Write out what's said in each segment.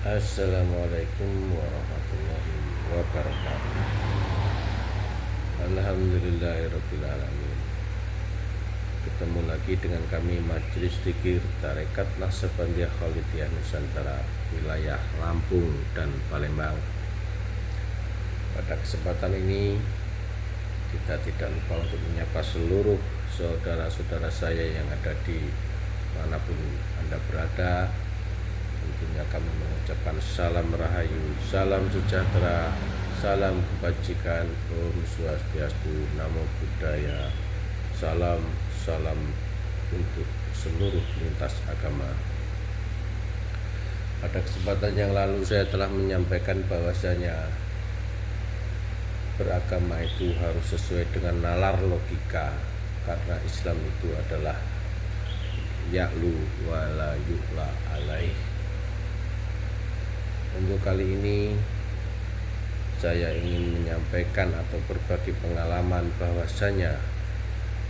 Assalamualaikum warahmatullahi wabarakatuh. Alhamdulillahirrabbilalamin. Ketemu lagi dengan kami Majelis Dzikir Tarekat Naksabandiyah Khalidiyah Nusantara wilayah Lampung dan Palembang. Pada kesempatan ini kita tidak lupa untuk menyapa seluruh saudara-saudara saya yang ada di manapun Anda berada. Tentunya kami mengucapkan salam rahayu, salam sejahtera, salam kebajikan, Om Swastiastu, Namo Buddhaya, salam untuk seluruh lintas agama. Pada kesempatan yang lalu saya telah menyampaikan bahwasanya beragama itu harus sesuai dengan nalar logika, karena Islam itu adalah ya'lu wa la yu'la alaih. Untuk kali ini saya ingin menyampaikan atau berbagi pengalaman bahwasanya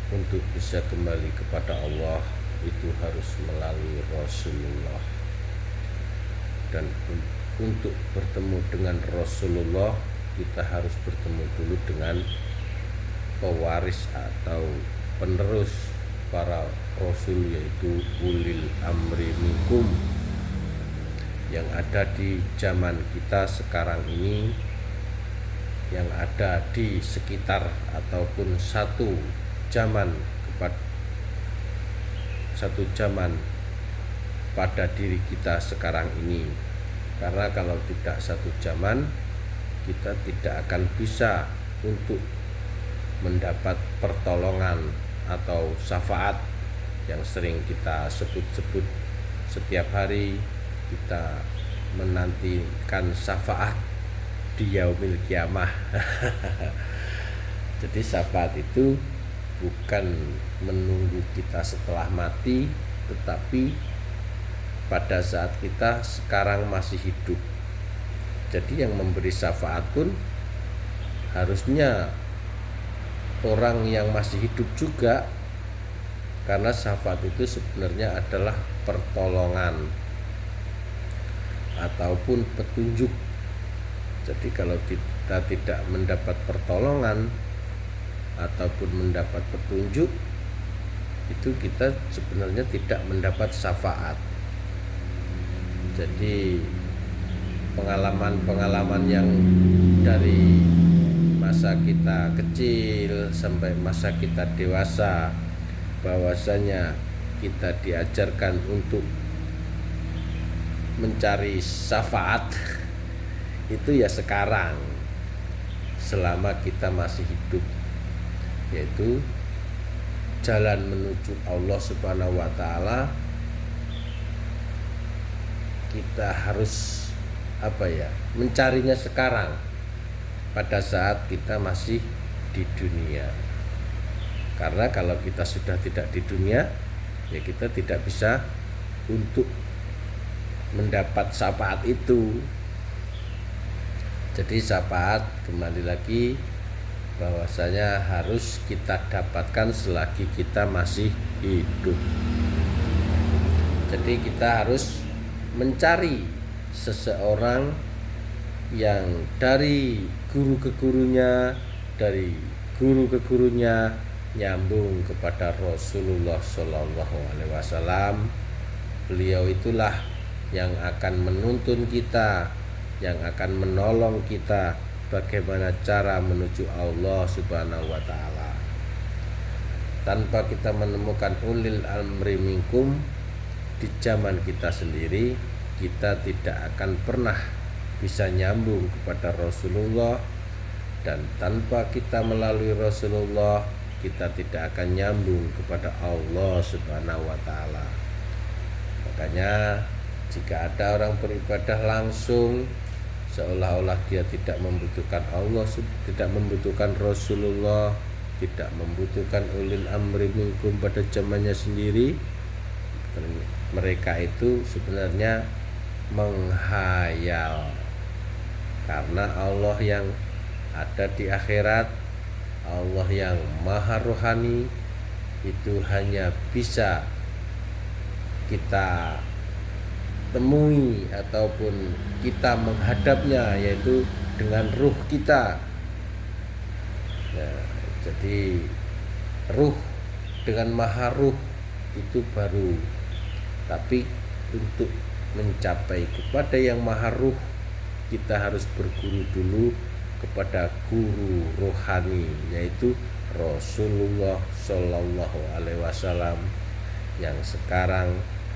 untuk bisa kembali kepada Allah itu harus melalui Rasulullah, dan untuk bertemu dengan Rasulullah kita harus bertemu dulu dengan pewaris atau penerus para Rasul, yaitu ulil amri minkum, yang ada di zaman kita sekarang ini, yang ada di sekitar ataupun satu zaman pada diri kita sekarang ini. Karena kalau tidak satu zaman, kita tidak akan bisa untuk mendapat pertolongan atau syafaat yang sering kita sebut-sebut setiap hari. Kita menantikan syafaat di yaumil kiamah. Jadi syafaat itu bukan menunggu kita setelah mati, tetapi pada saat kita sekarang masih hidup. Jadi yang memberi syafaat pun harusnya orang yang masih hidup juga, karena syafaat itu sebenarnya adalah pertolongan ataupun petunjuk. Jadi kalau kita tidak mendapat pertolongan ataupun mendapat petunjuk, itu kita sebenarnya tidak mendapat syafaat. Jadi pengalaman-pengalaman yang dari masa kita kecil sampai masa kita dewasa, bahwasanya kita diajarkan untuk mencari syafaat itu ya sekarang, selama kita masih hidup, yaitu jalan menuju Allah Subhanahu wa Ta'ala. Kita harus mencarinya sekarang, pada saat kita masih di dunia. Karena kalau kita sudah tidak di dunia, ya kita tidak bisa untuk mendapat syafaat itu. Jadi syafaat, kembali lagi, bahwasanya harus kita dapatkan selagi kita masih hidup. Jadi kita harus mencari seseorang yang dari guru ke gurunya, dari guru ke gurunya nyambung kepada Rasulullah Shallallahu Alaihi Wasallam. Beliau itulah yang akan menuntun kita, yang akan menolong kita bagaimana cara menuju Allah Subhanahu wa Ta'ala. Tanpa kita menemukan ulil amri minkum di zaman kita sendiri, kita tidak akan pernah bisa nyambung kepada Rasulullah, dan tanpa kita melalui Rasulullah, kita tidak akan nyambung kepada Allah Subhanahu wa Ta'ala. Makanya jika ada orang beribadah langsung, seolah-olah dia tidak membutuhkan Allah, tidak membutuhkan Rasulullah, tidak membutuhkan ulil amri minkum pada zamannya sendiri, mereka itu sebenarnya menghayal. Karena Allah yang ada di akhirat, Allah yang maha rohani, itu hanya bisa kita temui ataupun kita menghadapnya, yaitu dengan ruh kita. Nah, jadi ruh dengan maha ruh itu baru, tapi untuk mencapai kepada yang maha ruh kita harus berguru dulu kepada guru rohani, yaitu Rasulullah Shallallahu Alaihi Wasallam, yang sekarang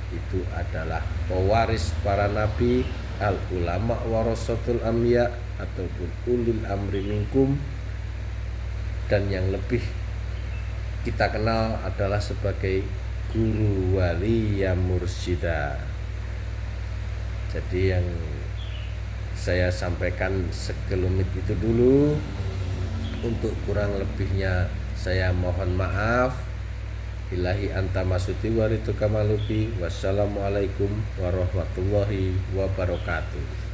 itu adalah pewaris para nabi, al ulama warasatul anbiya ataupun ulul amri minkum, dan yang lebih kita kenal adalah sebagai guru wali yang mursyida. Jadi yang saya sampaikan sekelumit itu dulu. Untuk kurang lebihnya saya mohon maaf. Ilahi anta masuti waritu kamalubi. Wassalamualaikum warahmatullahi wabarakatuh.